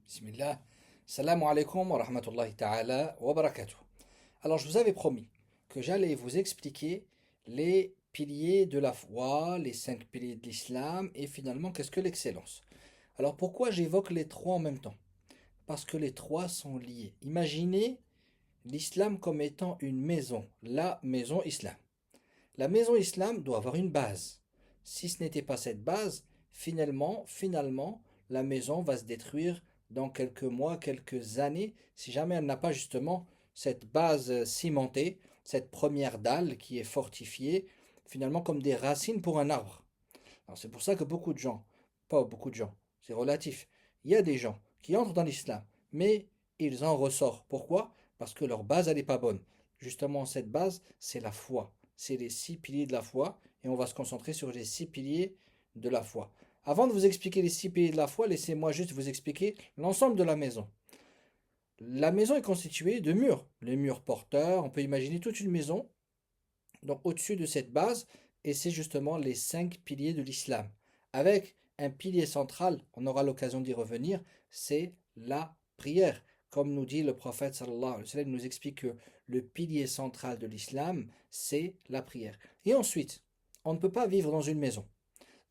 Bismillah. Salam alaikum wa rahmatullahi ta'ala wa barakatuh. Alors, je vous avais promis que j'allais vous expliquer les piliers de la foi, les 5 piliers de l'islam et finalement, qu'est-ce que l'excellence. Alors, pourquoi j'évoque les trois en même temps? Parce que les trois sont liés. Imaginez l'islam comme étant une maison, la maison islam. La maison islam doit avoir une base. Si ce n'était pas cette base, finalement, la maison va se détruire dans quelques mois, quelques années, si jamais elle n'a pas justement cette base cimentée, cette première dalle qui est fortifiée, finalement comme des racines pour un arbre. Alors c'est pour ça que beaucoup de gens, pas beaucoup de gens, c'est relatif, il y a des gens qui entrent dans l'islam, mais ils en ressortent. Pourquoi? Parce que leur base, elle n'est pas bonne. Justement, cette base, c'est la foi. C'est les 6 piliers de la foi, et on va se concentrer sur les 6 piliers de la foi. Avant de vous expliquer les 6 piliers de la foi, laissez-moi juste vous expliquer l'ensemble de la maison. La maison est constituée de murs. Les murs porteurs, on peut imaginer toute une maison, donc au-dessus de cette base, et c'est justement les 5 piliers de l'islam. Avec un pilier central, on aura l'occasion d'y revenir, c'est la prière. Comme nous dit le prophète sallallahu alayhi wa sallam, il nous explique que le pilier central de l'islam, c'est la prière. Et ensuite, on ne peut pas vivre dans une maison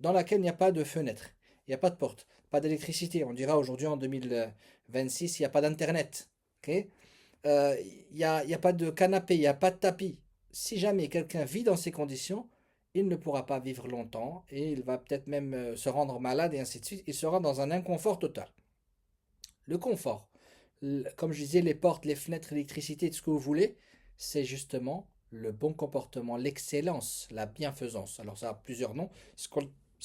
dans laquelle il n'y a pas de fenêtre, il n'y a pas de porte, pas d'électricité. On dira aujourd'hui en 2026, il n'y a pas d'internet. Ok. Il n'y a pas de canapé, il n'y a pas de tapis. Si jamais quelqu'un vit dans ces conditions, il ne pourra pas vivre longtemps et il va peut-être même se rendre malade et ainsi de suite. Il sera dans un inconfort total. Le confort, comme je disais, les portes, les fenêtres, l'électricité, tout ce que vous voulez, c'est justement le bon comportement, l'excellence, la bienfaisance. Alors ça a plusieurs noms. Ce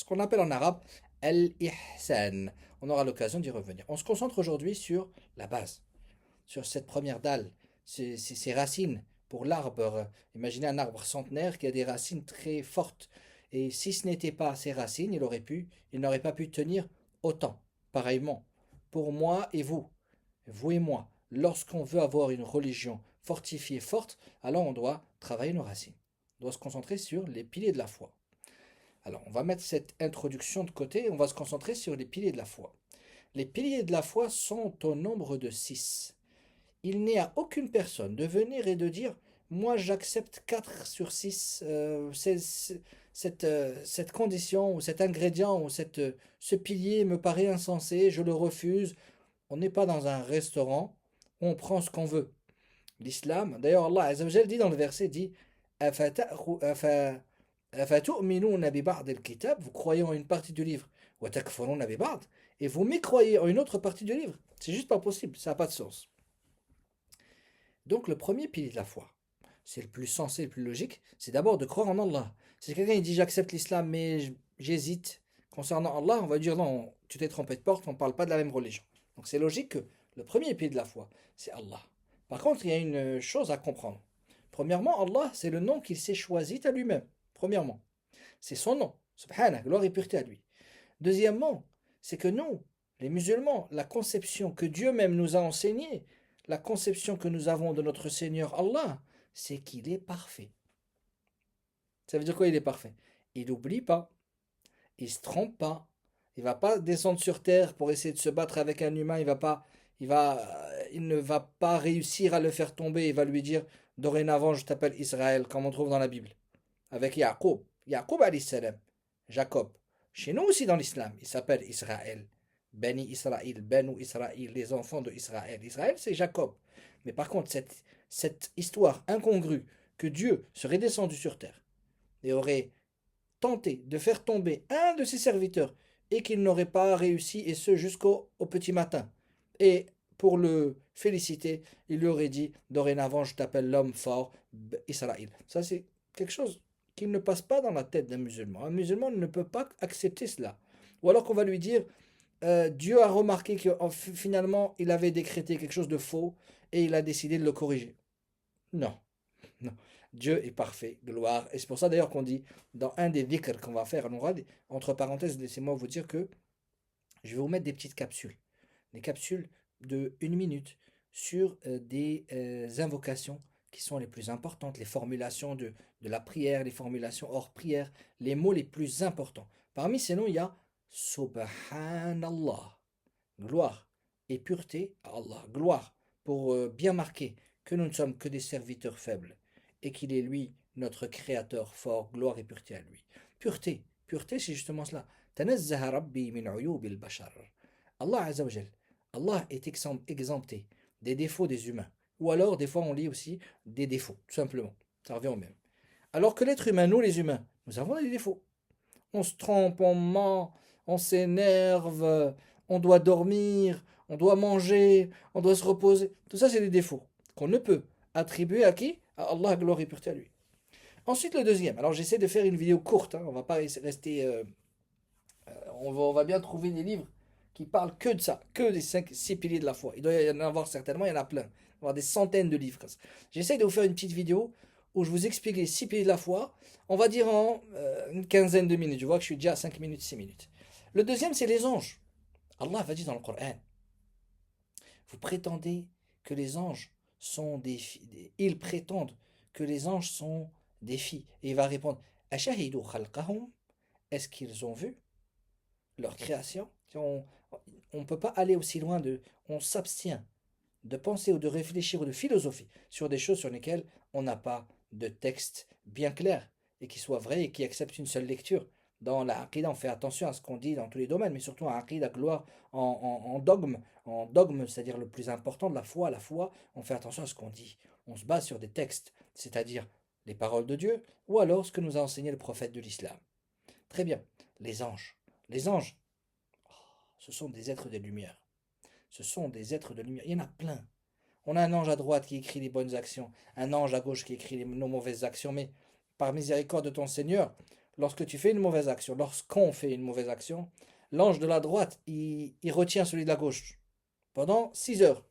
qu'on appelle en arabe al-ihsan. On aura l'occasion d'y revenir. On se concentre aujourd'hui sur la base, sur cette première dalle, ces racines pour l'arbre. Imaginez un arbre centenaire qui a des racines très fortes. Et si ce n'était pas ces racines, il n'aurait pas pu tenir autant. Pareillement, pour moi et vous et moi, lorsqu'on veut avoir une religion fortifiée, forte, alors on doit travailler nos racines. On doit se concentrer sur les piliers de la foi. Alors, on va mettre cette introduction de côté et on va se concentrer sur les piliers de la foi. Les piliers de la foi sont au nombre de 6. Il n'est à aucune personne de venir et de dire moi j'accepte 4 sur 6, cette condition ou cet ingrédient ou ce pilier me paraît insensé, je le refuse. On n'est pas dans un restaurant où on prend ce qu'on veut. L'islam, d'ailleurs Allah Azza wa Jal dit dans le verset, dit أفتؤمنون ببعض الكتاب, vous croyez en une partie du livre, وتكفرون ببعض, et vous mécroyez en une autre partie du livre. C'est juste pas possible, ça n'a pas de sens. Donc le premier pilier de la foi, c'est le plus sensé, le plus logique, c'est d'abord de croire en Allah. Si quelqu'un dit j'accepte l'islam mais j'hésite concernant Allah, on va dire non, tu t'es trompé de porte, on ne parle pas de la même religion. Donc c'est logique que le premier pilier de la foi, c'est Allah. Par contre, il y a une chose à comprendre. Premièrement, Allah, c'est le nom qu'il s'est choisi à lui-même. Premièrement, c'est son nom. Subhanah, gloire et pureté à lui. Deuxièmement, c'est que nous, les musulmans, la conception que Dieu même nous a enseignée, la conception que nous avons de notre Seigneur Allah, c'est qu'il est parfait. Ça veut dire quoi, il est parfait? Il n'oublie pas, il ne se trompe pas, il ne va pas descendre sur terre pour essayer de se battre avec un humain, il ne va pas réussir à le faire tomber, il va lui dire dorénavant je t'appelle Israël, comme on trouve dans la Bible, avec Yaqub alayhi salam, Jacob. Chez nous aussi dans l'islam, il s'appelle Israël. Beni Israël, Benu Israël, les enfants de Israël. Israël, c'est Jacob. Mais par contre, cette histoire incongrue que Dieu serait descendu sur terre et aurait tenté de faire tomber un de ses serviteurs et qu'il n'aurait pas réussi, et ce jusqu'au petit matin. Et pour le féliciter, il lui aurait dit dorénavant, je t'appelle l'homme fort, Israël. Ça, c'est quelque chose qui ne passe pas dans la tête d'un musulman. Un musulman ne peut pas accepter cela. Ou alors qu'on va lui dire Dieu a remarqué que finalement il avait décrété quelque chose de faux et il a décidé de le corriger. Non, non. Dieu est parfait, gloire. Et c'est pour ça d'ailleurs qu'on dit dans un des dhikr qu'on va faire, on aura entre parenthèses, laissez-moi vous dire que je vais vous mettre des petites capsules. Des capsules de 1 minute sur des invocations qui sont les plus importantes, les formulations de la prière, les formulations hors prière, les mots les plus importants. Parmi ces noms, il y a Subhanallah, gloire. et pureté à Allah. Gloire, pour bien marquer que nous ne sommes que des serviteurs faibles et qu'il est lui notre créateur fort, gloire et pureté à lui. Pureté, pureté c'est justement cela. Tanazzaha Rabbi min uyub al-bashar. Allah Azza wa Jal, Allah est exempté des défauts des humains. Ou alors, des fois, on lit aussi des défauts, tout simplement. Ça revient au même. Alors que l'être humain, nous les humains, nous avons des défauts. On se trompe, on ment, on s'énerve, on doit dormir, on doit manger, on doit se reposer. Tout ça, c'est des défauts qu'on ne peut attribuer à qui? À Allah, gloire et pureté à lui. Ensuite, le deuxième. Alors, j'essaie de faire une vidéo courte. On va pas rester. On va bien trouver des livres qui parlent que de ça, que des 6 piliers de la foi. Il doit y en avoir certainement, il y en a plein. Il doit y avoir des centaines de livres comme ça. J'essaie de vous faire une petite vidéo où je vous explique les 6 piliers de la foi, on va dire en une quinzaine de minutes. Je vois que je suis déjà à 5 minutes, 6 minutes. Le deuxième, c'est les anges. Allah va dire dans le Coran, vous prétendez que les anges sont des filles. Ils prétendent que les anges sont des filles. Et il va répondre, Ashahidu khalqahum, est-ce qu'ils ont vu leur création? On ne peut pas aller aussi loin on s'abstient de penser ou de réfléchir ou de philosophie sur des choses sur lesquelles on n'a pas de texte bien clair et qui soit vrai et qui accepte une seule lecture. Dans la Aqidah, on fait attention à ce qu'on dit dans tous les domaines, mais surtout en Aqidah, gloire, en dogme, c'est-à-dire le plus important de la foi, on fait attention à ce qu'on dit. On se base sur des textes, c'est-à-dire les paroles de Dieu, ou alors ce que nous a enseigné le prophète de l'islam. Très bien, les anges. Les anges, ce sont des êtres de lumière. Ce sont des êtres de lumière. Il y en a plein. On a un ange à droite qui écrit les bonnes actions, un ange à gauche qui écrit nos mauvaises actions, mais par miséricorde de ton Seigneur, lorsque tu fais une mauvaise action, lorsqu'on fait une mauvaise action, l'ange de la droite, il retient celui de la gauche pendant 6 heures.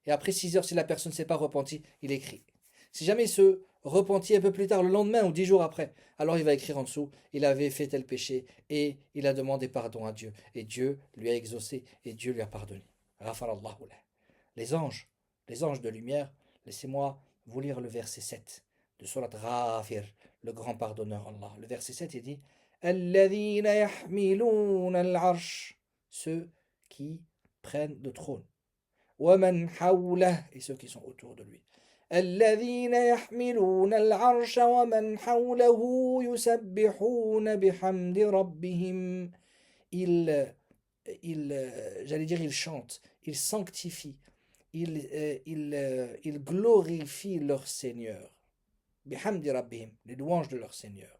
Et après 6 heures, si la personne ne s'est pas repentie, il écrit. Si jamais il se repentit un peu plus tard, le lendemain ou 10 jours après, alors il va écrire en dessous, il avait fait tel péché et il a demandé pardon à Dieu. Et Dieu lui a exaucé et Dieu lui a pardonné. Ghafarallahu lah. Les anges de lumière, laissez-moi vous lire le verset 7 de Surat Ghafir, le grand pardonneur Allah. Le verset 7, il dit Alladhina yahmiluna al-arsh, ceux qui prennent le trône. ومن حوله, et ceux qui sont autour de lui. الذين يحملون العرش ومن حوله يسبحون بحمد ربهم. J'allais dire, ils chantent, ils sanctifient, ils glorifient leur Seigneur. بحمد ربهم, les louanges de leur Seigneur.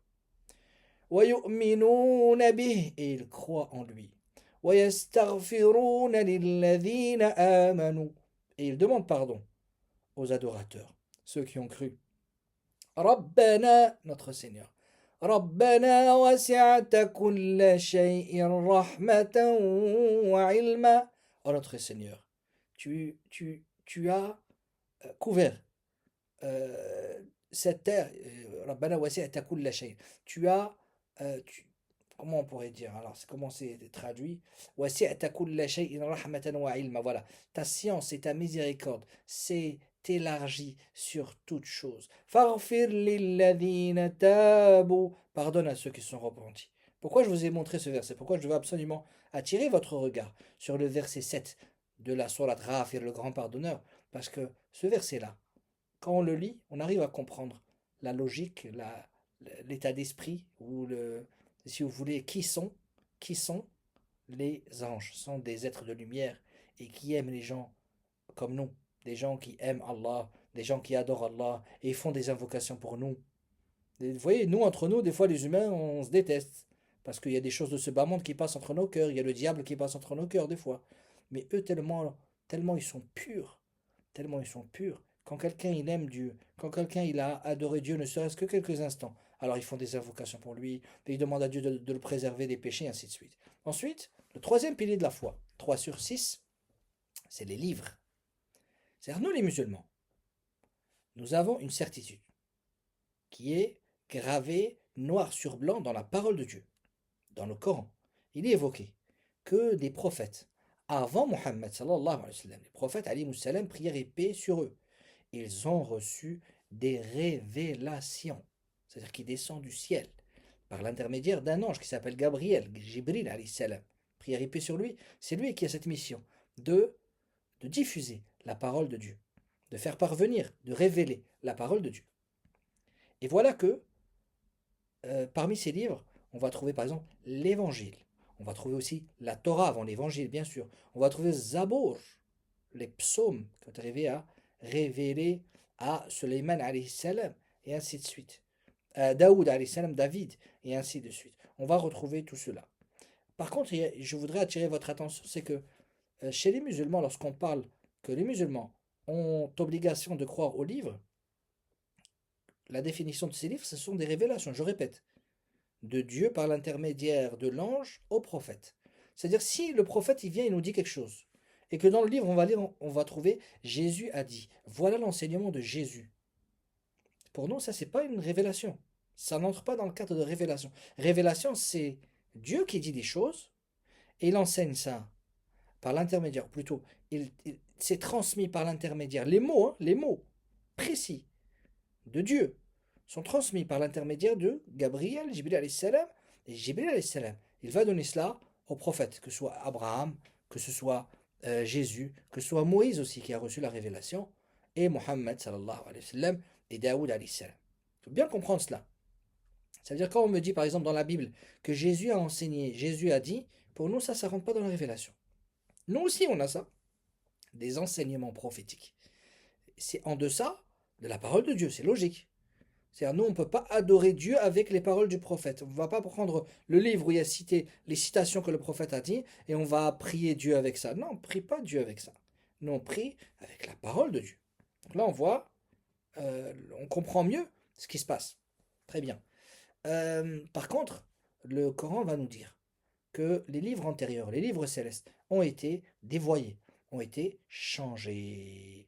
ويؤمنون به, et ils croient en lui. وَيَسْتَغْفِرُونَ لِلَّذِينَ آمَنُوا, et ils demandent pardon aux adorateurs, ceux qui ont cru. رَبَّنَا, notre Seigneur. رَبَّنَا وَسِعْتَ كُلَّ شَيْءٍ رَحْمَةً وَعِلْمًا. Oh notre Seigneur, tu as couvert cette terre. رَبَّنَا وَسِعْتَ كُلَّ شَيْءٍ. Comment on pourrait dire? Alors, comment c'est traduit? وَسِعْتَ كُلَّ شَيْءٍ رَحْمَةً وَعِلْمًا. Voilà, ta science et ta miséricorde, c'est élargi sur toute chose. فَاغْفِرْ لِلَّذِينَ تَابُوا. Pardonne à ceux qui sont repentis. Pourquoi je vous ai montré ce verset? Pourquoi je veux absolument attirer votre regard sur le verset 7 de la Sourate Ghafir, le grand pardonneur? Parce que ce verset-là, quand on le lit, on arrive à comprendre la logique, l'état d'esprit, ou si vous voulez, qui sont les anges. Ce sont des êtres de lumière et qui aiment les gens comme nous, des gens qui aiment Allah, des gens qui adorent Allah et font des invocations pour nous. Et vous voyez, nous, entre nous, des fois, les humains, on se déteste parce qu'il y a des choses de ce bas monde qui passent entre nos cœurs, il y a le diable qui passe entre nos cœurs, des fois. Mais eux, tellement ils sont purs, tellement ils sont purs. Quand quelqu'un il aime Dieu, quand quelqu'un il a adoré Dieu, ne serait-ce que quelques instants, alors ils font des invocations pour lui, et ils demandent à Dieu de le préserver des péchés, ainsi de suite. Ensuite, le troisième pilier de la foi, 3 sur 6, c'est les livres. C'est-à-dire, nous les musulmans, nous avons une certitude qui est gravée noir sur blanc dans la parole de Dieu, dans le Coran. Il est évoqué que des prophètes, avant Mohammed sallallahu alayhi wa sallam, les prophètes alayhi salam, prière et paix sur eux, ils ont reçu des révélations, c'est-à-dire qui descendent du ciel, par l'intermédiaire d'un ange qui s'appelle Gabriel, Jibril alayhi salam, prière et paix sur lui, c'est lui qui a cette mission de, de diffuser la parole de Dieu, de faire parvenir, de révéler la parole de Dieu. Et voilà que parmi ces livres, on va trouver par exemple l'Évangile. On va trouver aussi la Torah avant l'Évangile, bien sûr. On va trouver Zabour, les psaumes qui ont arrivé à révéler à Sulayman alayhi salam, et ainsi de suite. Daoud alayhi salam, David, et ainsi de suite. On va retrouver tout cela. Par contre, je voudrais attirer votre attention, c'est que chez les musulmans, lorsqu'on parle que les musulmans ont obligation de croire aux livres, la définition de ces livres, ce sont des révélations, je répète, de Dieu par l'intermédiaire de l'ange au prophète. C'est-à-dire si le prophète il vient, il nous dit quelque chose, et que dans le livre on va lire, on va trouver Jésus a dit. Voilà l'enseignement de Jésus. Pour nous, ça c'est pas une révélation. Ça n'entre pas dans le cadre de révélation. Révélation, c'est Dieu qui dit des choses et il enseigne ça par l'intermédiaire, plutôt, c'est transmis par l'intermédiaire. Les mots précis de Dieu sont transmis par l'intermédiaire de Gabriel, Jibril alayhi salam, et Jibril alayhi salam. Il va donner cela au prophète, que ce soit Abraham, que ce soit Jésus, que ce soit Moïse aussi qui a reçu la révélation, et Mohammed sallallahu alayhi wa sallam, et Daoud alayhi salam. Il faut bien comprendre cela. Ça veut dire quand on me dit par exemple dans la Bible que Jésus a enseigné, Jésus a dit, pour nous ça ne rentre pas dans la révélation. Nous aussi on a ça, des enseignements prophétiques. C'est en deçà de la parole de Dieu, c'est logique. C'est-à-dire, nous, on ne peut pas adorer Dieu avec les paroles du prophète. On ne va pas prendre le livre où il y a cité les citations que le prophète a dit et on va prier Dieu avec ça. Non, on ne prie pas Dieu avec ça. Nous, on prie avec la parole de Dieu. Donc là, on voit, on comprend mieux ce qui se passe. Très bien. Par contre, le Coran va nous dire que les livres antérieurs, les livres célestes, ont été dévoyés, ont été changés.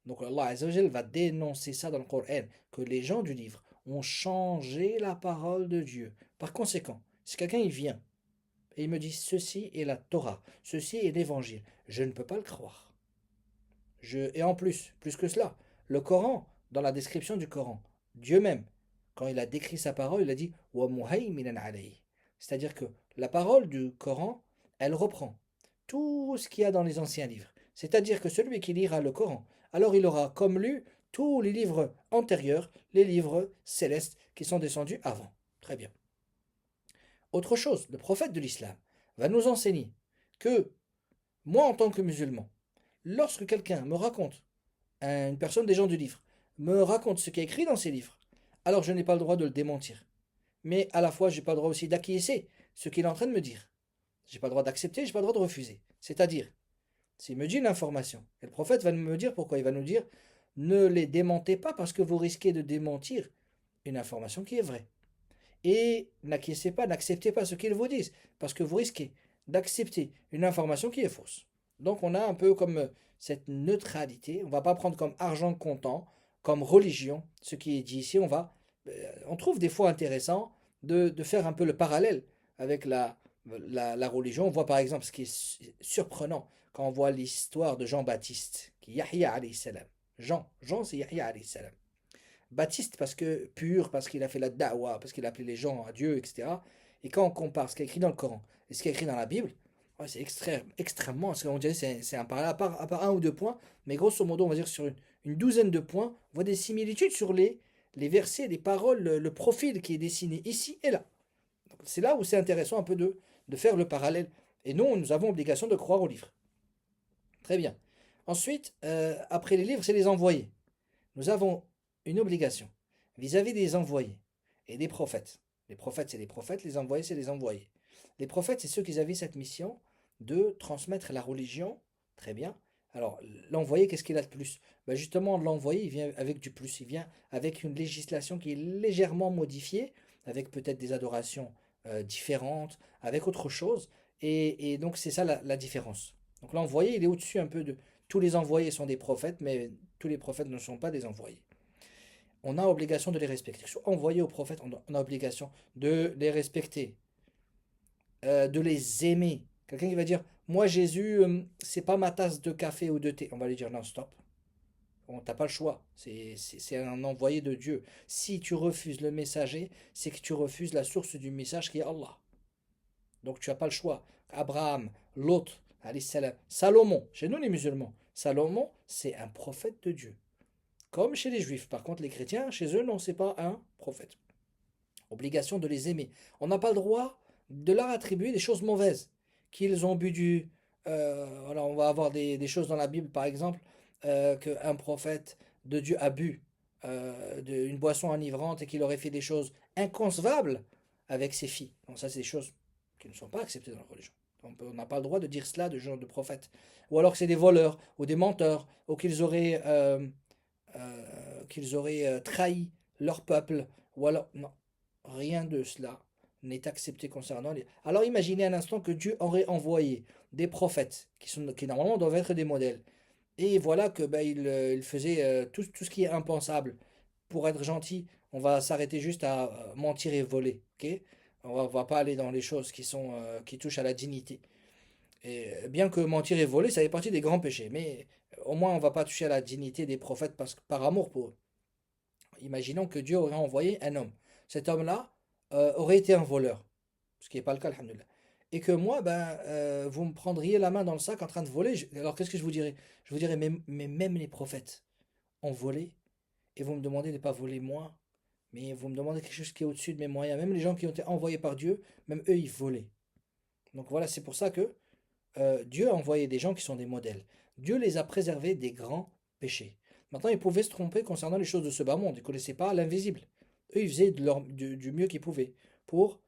Donc Allah Azzawajal va dénoncer ça dans le Coran, que les gens du livre ont changé la parole de Dieu. Par conséquent, si quelqu'un il vient et il me dit ceci est la Torah, ceci est l'évangile, je ne peux pas le croire. Et en plus que cela, le Coran, dans la description du Coran, Dieu même, quand il a décrit sa parole, il a dit wa muhaiminan alayhi. C'est-à-dire que la parole du Coran, elle reprend tout ce qu'il y a dans les anciens livres. C'est-à-dire que celui qui lira le Coran, alors il aura comme lu tous les livres antérieurs, les livres célestes qui sont descendus avant. Très bien. Autre chose, le prophète de l'islam va nous enseigner que moi en tant que musulman, lorsque quelqu'un me raconte, une personne des gens du livre, me raconte ce qui est écrit dans ces livres, alors je n'ai pas le droit de le démentir. Mais à la fois, je n'ai pas le droit aussi d'acquiescer ce qu'il est en train de me dire. Je n'ai pas le droit d'accepter, je n'ai pas le droit de refuser. C'est-à-dire, s'il me dit une information, et le prophète va me dire pourquoi, il va nous dire ne les démentez pas parce que vous risquez de démentir une information qui est vraie. Et n'acquiescez pas, n'acceptez pas ce qu'ils vous disent parce que vous risquez d'accepter une information qui est fausse. Donc on a un peu comme cette neutralité, on ne va pas prendre comme argent comptant, comme religion, ce qui est dit ici, on trouve des fois intéressant de faire un peu le parallèle avec la religion. On voit par exemple ce qui est surprenant quand on voit l'histoire de Jean-Baptiste, qui est Yahya alayhi salam. Jean c'est Yahya alayhi salam. Baptiste parce que pur, parce qu'il a fait la da'wa, parce qu'il a appelé les gens à Dieu, etc. Et quand on compare ce qui est écrit dans le Coran et ce qui est écrit dans la Bible, ouais, c'est extrêmement, on dirait c'est un parallèle à part un ou deux points, mais grosso modo on va dire sur une douzaine de points, on voit des similitudes sur les versets, les paroles, le profil qui est dessiné ici et là. C'est là où c'est intéressant un peu de faire le parallèle. Et nous avons obligation de croire aux livres. Très bien. Ensuite, après les livres, c'est les envoyés. Nous avons une obligation vis-à-vis des envoyés et des prophètes. Les prophètes, c'est les prophètes, les envoyés, c'est les envoyés. Les prophètes, c'est ceux qui avaient cette mission de transmettre la religion. Très bien. Alors, l'envoyé, qu'est-ce qu'il a de plus? Ben justement, l'envoyé, il vient avec du plus. Il vient avec une législation qui est légèrement modifiée, avec peut-être des adorations différentes, avec autre chose. Et donc, c'est ça la différence. Donc, l'envoyé, il est au-dessus un peu de... Tous les envoyés sont des prophètes, mais tous les prophètes ne sont pas des envoyés. On a obligation de les respecter. Soit envoyés aux prophètes, on a obligation de les respecter, de les aimer. Quelqu'un qui va dire, moi Jésus, c'est pas ma tasse de café ou de thé. On va lui dire, non, stop. On t'as pas le choix. C'est un envoyé de Dieu. Si tu refuses le messager, c'est que tu refuses la source du message qui est Allah. Donc tu n'as pas le choix. Abraham, Lot, alayhi salam, Salomon, chez nous les musulmans, Salomon, c'est un prophète de Dieu. Comme chez les juifs. Par contre, les chrétiens, chez eux, non, c'est pas un prophète. Obligation de les aimer. On n'a pas le droit de leur attribuer des choses mauvaises. Qu'ils ont bu du... voilà, on va avoir des choses dans la Bible, par exemple, qu'un prophète de Dieu a bu une boisson enivrante et qu'il aurait fait des choses inconcevables avec ses filles. Donc ça, c'est des choses qui ne sont pas acceptées dans la religion. On n'a pas le droit de dire cela de genre de prophète. Ou alors que c'est des voleurs, ou des menteurs, ou qu'ils auraient trahi leur peuple, ou alors... Non, rien de cela n'est accepté concernant les... Alors imaginez un instant que Dieu aurait envoyé des prophètes qui normalement doivent être des modèles. Et voilà que il faisait tout ce qui est impensable. Pour être gentil, on va s'arrêter juste à mentir et voler. Ok? On va pas aller dans les choses qui touchent à la dignité. Et bien que mentir et voler, ça fait partie des grands péchés. Mais au moins, on va pas toucher à la dignité des prophètes par amour pour eux. Imaginons que Dieu aurait envoyé un homme. Cet homme-là aurait été un voleur, ce qui n'est pas le cas, alhamdoulilah. Et que moi, vous me prendriez la main dans le sac en train de voler. Alors qu'est-ce que je vous dirais? Je vous dirais, mais même les prophètes ont volé, et vous me demandez de ne pas voler moi, mais vous me demandez quelque chose qui est au-dessus de mes moyens. Même les gens qui ont été envoyés par Dieu, même eux, ils volaient. Donc voilà, c'est pour ça que Dieu a envoyé des gens qui sont des modèles. Dieu les a préservés des grands péchés. Maintenant, ils pouvaient se tromper concernant les choses de ce bas monde. Ils ne connaissaient pas l'invisible. Eux, ils faisaient du mieux qu'ils pouvaient pour,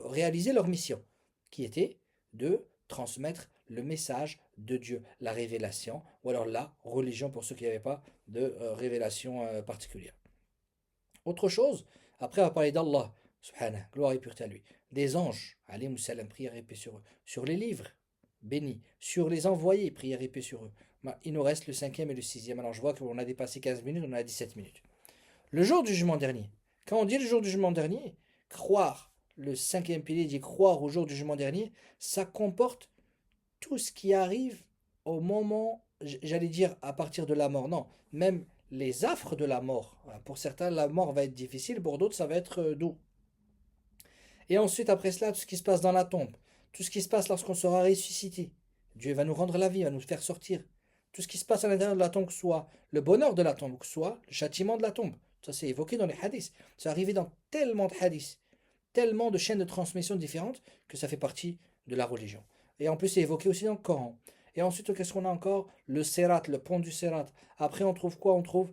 réaliser leur mission, qui était de transmettre le message de Dieu, la révélation, ou alors la religion pour ceux qui n'avaient pas de révélation particulière. Autre chose, après on va parler d'Allah, subhanah, gloire et pureté à lui, des anges, alayhi salam, prière et paix sur eux, sur les livres, bénis, sur les envoyés, prière et paix sur eux. Il nous reste le cinquième et le sixième. Alors je vois qu'on a dépassé 15 minutes, on a 17 minutes. Le jour du jugement dernier. Quand on dit le jour du jugement dernier, croire, le cinquième pilier dit croire au jour du jugement dernier, ça comporte tout ce qui arrive au moment, j'allais dire à partir de la mort. Non, même les affres de la mort. Pour certains, la mort va être difficile, pour d'autres, ça va être doux. Et ensuite, après cela, tout ce qui se passe dans la tombe, tout ce qui se passe lorsqu'on sera ressuscité. Dieu va nous rendre la vie, va nous faire sortir. Tout ce qui se passe à l'intérieur de la tombe, que ce soit le bonheur de la tombe, que ce soit le châtiment de la tombe. Ça, c'est évoqué dans les hadiths. C'est arrivé dans tellement de hadiths, tellement de chaînes de transmission différentes, que ça fait partie de la religion. Et en plus, c'est évoqué aussi dans le Coran. Et ensuite, qu'est-ce qu'on a encore? Le Sérat, le pont du Sérat. Après, on trouve quoi? On trouve,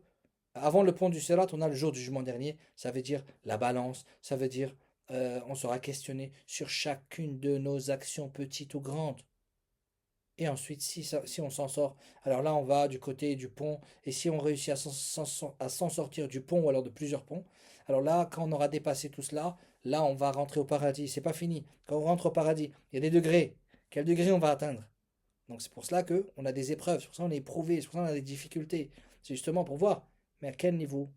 avant le pont du Sérat, on a le jour du jugement dernier. Ça veut dire la balance. Ça veut dire, on sera questionné sur chacune de nos actions, petites ou grandes. Et ensuite, si on s'en sort, alors là, on va du côté du pont. Et si on réussit à s'en sortir du pont ou alors de plusieurs ponts, alors là, quand on aura dépassé tout cela, là, on va rentrer au paradis. C'est pas fini. Quand on rentre au paradis, il y a des degrés. Quel degré on va atteindre? Donc c'est pour cela qu'on a des épreuves, c'est pour ça qu'on est éprouvé, c'est pour ça qu'on a des difficultés. C'est justement pour voir, mais à quel niveau,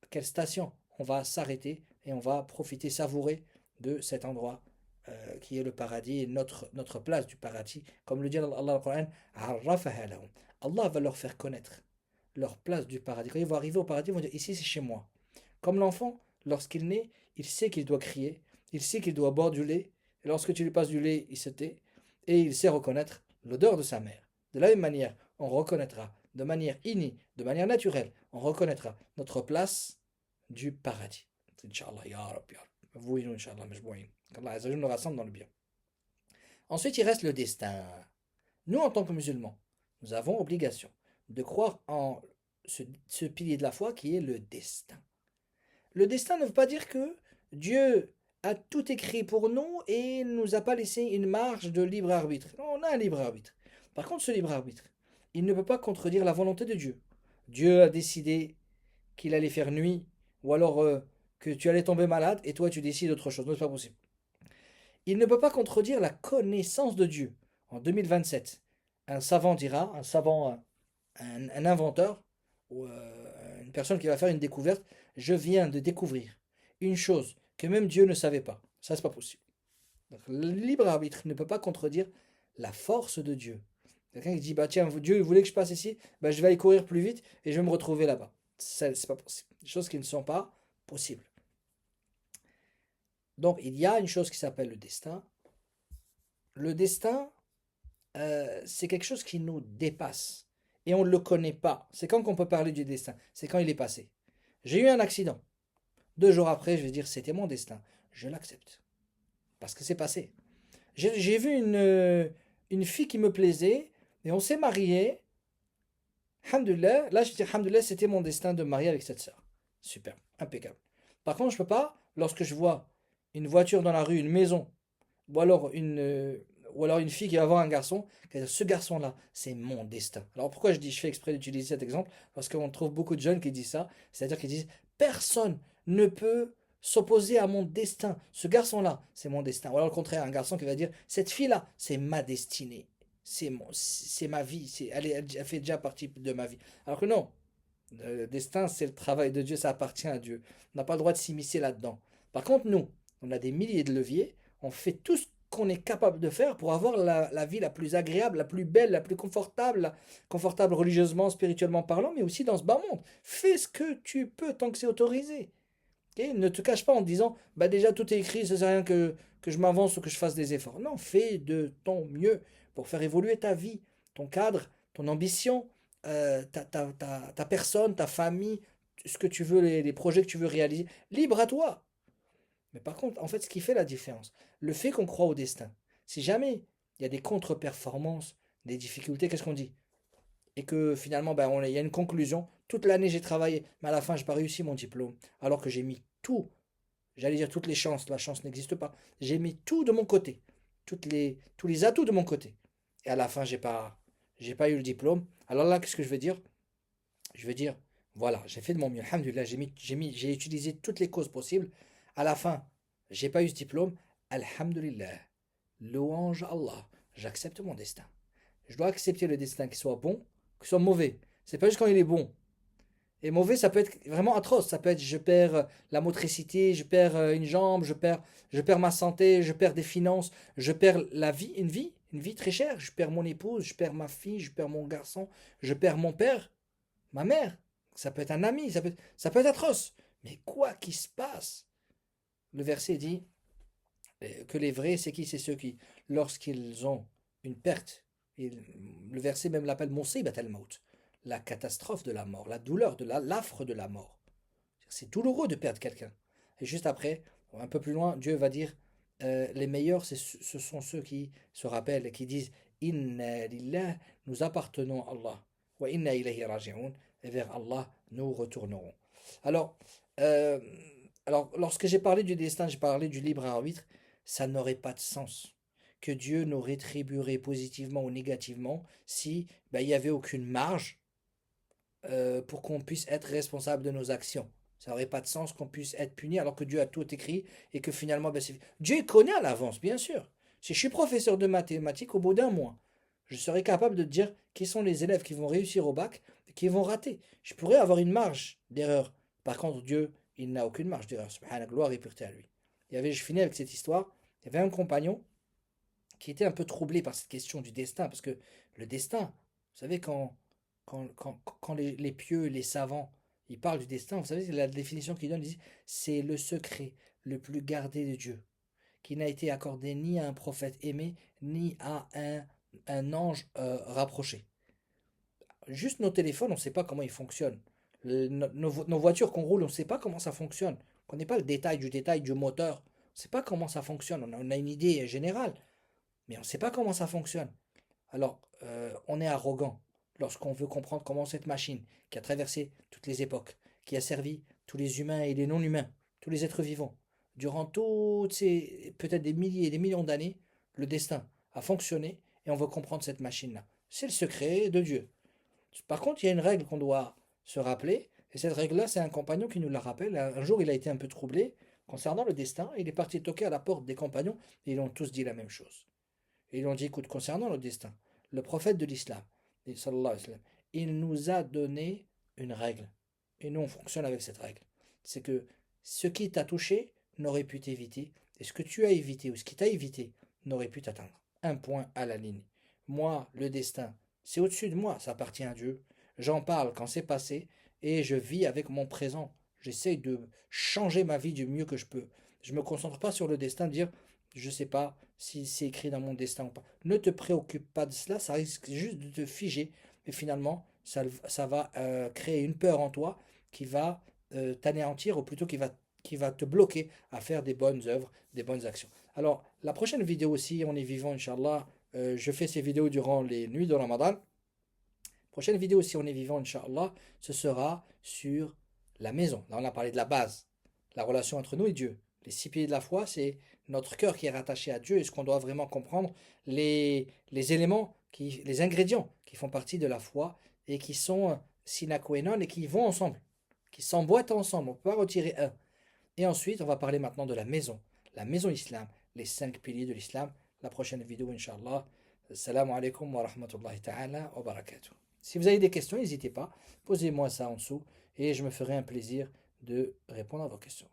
à quelle station on va s'arrêter et on va profiter, savourer de cet endroit qui est le paradis et notre place du paradis. Comme le dit Allah dans le Coran, Allah va leur faire connaître leur place du paradis. Quand ils vont arriver au paradis, ils vont dire ici c'est chez moi. Comme l'enfant, lorsqu'il naît, il sait qu'il doit crier, il sait qu'il doit boire du lait. Et lorsque tu lui passes du lait, il se tait et il sait reconnaître l'odeur de sa mère. De la même manière, on reconnaîtra de manière innée, de manière naturelle, on reconnaîtra notre place du paradis. Inch'Allah, ya Rabbi, ya Rabbi. Vous et nous, Inch'Allah, majbouin. Qu'Allah Azzawajal nous rassemble dans le bien. Ensuite, il reste le destin. Nous, en tant que musulmans, nous avons obligation de croire en ce pilier de la foi qui est le destin. Le destin ne veut pas dire que Dieu a tout écrit pour nous et ne nous a pas laissé une marge de libre arbitre. Non, on a un libre arbitre. Par contre, ce libre arbitre, il ne peut pas contredire la volonté de Dieu. Dieu a décidé qu'il allait faire nuit, ou alors que tu allais tomber malade, et toi tu décides autre chose. Non, c'est pas possible. Il ne peut pas contredire la connaissance de Dieu. En 2027, un savant dira, un inventeur, ou une personne qui va faire une découverte, je viens de découvrir une chose que même Dieu ne savait pas. Ça, c'est pas possible. Donc, le libre arbitre ne peut pas contredire la force de Dieu. Quelqu'un qui dit, bah tiens, Dieu voulait que je passe ici, bah, je vais aller courir plus vite et je vais me retrouver là-bas. C'est pas possible. Des choses qui ne sont pas possibles. Donc, il y a une chose qui s'appelle le destin, le destin, c'est quelque chose qui nous dépasse. Et on ne le connaît pas. C'est quand qu'on peut parler du destin? C'est quand il est passé. J'ai eu un accident. 2 jours après, je vais dire, c'était mon destin. Je l'accepte. Parce que c'est passé. J'ai vu une fille qui me plaisait, et on s'est mariés. Alhamdoulilah, là je dis Alhamdoulilah, c'était mon destin de me marier avec cette sœur. Super, impeccable. Par contre, je peux pas, lorsque je vois une voiture dans la rue, une maison, ou alors une fille qui va voir un garçon, qui va dire, ce garçon-là, c'est mon destin. Alors pourquoi je fais exprès d'utiliser cet exemple? Parce qu'on trouve beaucoup de jeunes qui disent ça, c'est-à-dire qu'ils disent, personne ne peut s'opposer à mon destin. Ce garçon-là, c'est mon destin. Ou alors le contraire, un garçon qui va dire, cette fille-là, c'est ma destinée. C'est ma vie, elle fait déjà partie de ma vie. Alors que non, le destin, c'est le travail de Dieu, ça appartient à Dieu. On n'a pas le droit de s'immiscer là-dedans. Par contre, nous, on a des milliers de leviers, on fait tout ce qu'on est capable de faire pour avoir la vie la plus agréable, la plus belle, la plus confortable, confortable religieusement, spirituellement parlant, mais aussi dans ce bas monde. Fais ce que tu peux tant que c'est autorisé. Ok. Ne te cache pas en disant, bah déjà tout est écrit, ça sert à rien que je m'avance ou que je fasse des efforts. Non, fais de ton mieux pour faire évoluer ta vie, ton cadre, ton ambition, ta personne, ta famille, ce que tu veux, les projets que tu veux réaliser. Libre à toi. Mais par contre, en fait, ce qui fait la différence, le fait qu'on croit au destin, si jamais il y a des contre-performances, des difficultés, qu'est-ce qu'on dit? Et que finalement, ben, il y a une conclusion. Toute l'année, j'ai travaillé, mais à la fin, je n'ai pas réussi mon diplôme, alors que j'ai mis tout, j'allais dire toutes les chances, la chance n'existe pas. J'ai mis tout de mon côté, tous les atouts de mon côté. Et à la fin, j'ai pas eu le diplôme. Alors là, qu'est-ce que je vais dire? Je vais dire, voilà, j'ai fait de mon mieux. Alhamdulillah, j'ai utilisé toutes les causes possibles. À la fin, j'ai pas eu ce diplôme. Alhamdulillah, louange à Allah. J'accepte mon destin. Je dois accepter le destin qui soit bon, qui soit mauvais. C'est pas juste quand il est bon. Et mauvais, ça peut être vraiment atroce. Ça peut être je perds la motricité, je perds une jambe, je perds ma santé, je perds des finances, je perds la vie, une vie très chère. Je perds mon épouse, je perds ma fille, je perds mon garçon, je perds mon père, ma mère. Ça peut être un ami, ça peut être atroce. Mais quoi qu'il se passe, le verset dit que les vrais, c'est qui? C'est ceux qui, lorsqu'ils ont une perte, le verset même l'appelle Musibat al-Maut, la catastrophe de la mort, la douleur, l'affre de la mort. C'est douloureux de perdre quelqu'un. Et juste après, un peu plus loin, Dieu va dire les meilleurs, ce sont ceux qui se rappellent et qui disent Inna lillah, nous appartenons à Allah. Wa inna ilayhi raji'un, et vers Allah nous retournerons. Alors, euh, alors lorsque j'ai parlé du destin, j'ai parlé du libre arbitre, ça n'aurait pas de sens que Dieu nous rétribuerait positivement ou négativement si ben, il n'y avait aucune marge pour qu'on puisse être responsable de nos actions. Ça n'aurait pas de sens qu'on puisse être puni alors que Dieu a tout écrit et que finalement, ben, Dieu connaît à l'avance, bien sûr. Si je suis professeur de mathématiques, au bout d'un mois, je serai capable de dire qui sont les élèves qui vont réussir au bac et qui vont rater. Je pourrais avoir une marge d'erreur. Par contre, Dieu, il n'a aucune marge d'erreur. Subhanallah, gloire et pureté à lui. Je finis avec cette histoire. Il y avait un compagnon qui était un peu troublé par cette question du destin, parce que le destin, vous savez, quand les pieux, les savants, ils parlent du destin, vous savez, la définition qu'ils donnent, ils disent, c'est le secret le plus gardé de Dieu, qui n'a été accordé ni à un prophète aimé, ni à un ange rapproché. Juste nos téléphones, on ne sait pas comment ils fonctionnent. Nos voitures qu'on roule, on ne sait pas comment ça fonctionne. On ne connaît pas le détail du moteur. On ne sait pas comment ça fonctionne. On a une idée générale, mais on ne sait pas comment ça fonctionne. Alors, on est arrogant lorsqu'on veut comprendre comment cette machine, qui a traversé toutes les époques, qui a servi tous les humains et les non-humains, tous les êtres vivants, durant toutes ces, peut-être des milliers et des millions d'années, le destin a fonctionné et on veut comprendre cette machine-là. C'est le secret de Dieu. Par contre, il y a une règle qu'on doit se rappeler, et cette règle-là, c'est un compagnon qui nous la rappelle. Un jour, il a été un peu troublé concernant le destin, et il est parti toquer à la porte des compagnons, et ils ont tous dit la même chose. Et ils ont dit, écoute, concernant le destin, le prophète de l'islam, sallallahu alayhi wa sallam, il nous a donné une règle. Et nous, on fonctionne avec cette règle. C'est que ce qui t'a touché n'aurait pu t'éviter, et ce que tu as évité, ou ce qui t'a évité, n'aurait pu t'atteindre. Un point à la ligne. Moi, le destin, c'est au-dessus de moi, ça appartient à Dieu. J'en parle quand c'est passé, et je vis avec mon présent. J'essaye de changer ma vie du mieux que je peux. Je ne me concentre pas sur le destin, de dire, je ne sais pas, si c'est écrit dans mon destin ou pas. Ne te préoccupe pas de cela, ça risque juste de te figer. Et finalement, ça va créer une peur en toi qui va t'anéantir, ou plutôt qui va te bloquer à faire des bonnes œuvres, des bonnes actions. Alors, la prochaine vidéo aussi, on est vivant, Inch'Allah. Je fais ces vidéos durant les nuits de Ramadan. Prochaine vidéo, si on est vivant, Inch'Allah, ce sera sur la maison. Là, on a parlé de la base, la relation entre nous et Dieu. Les 6 piliers de la foi, c'est notre cœur qui est rattaché à Dieu, et ce qu'on doit vraiment comprendre, les éléments, les ingrédients qui font partie de la foi et qui sont sine qua non et qui vont ensemble, qui s'emboîtent ensemble. On ne peut pas retirer un. Et ensuite, on va parler maintenant de la maison islam, les 5 piliers de l'islam. La prochaine vidéo, Inch'Allah. Assalamu alaikum wa rahmatullahi ta'ala wa barakatuh. Si vous avez des questions, n'hésitez pas, posez-moi ça en dessous et je me ferai un plaisir de répondre à vos questions.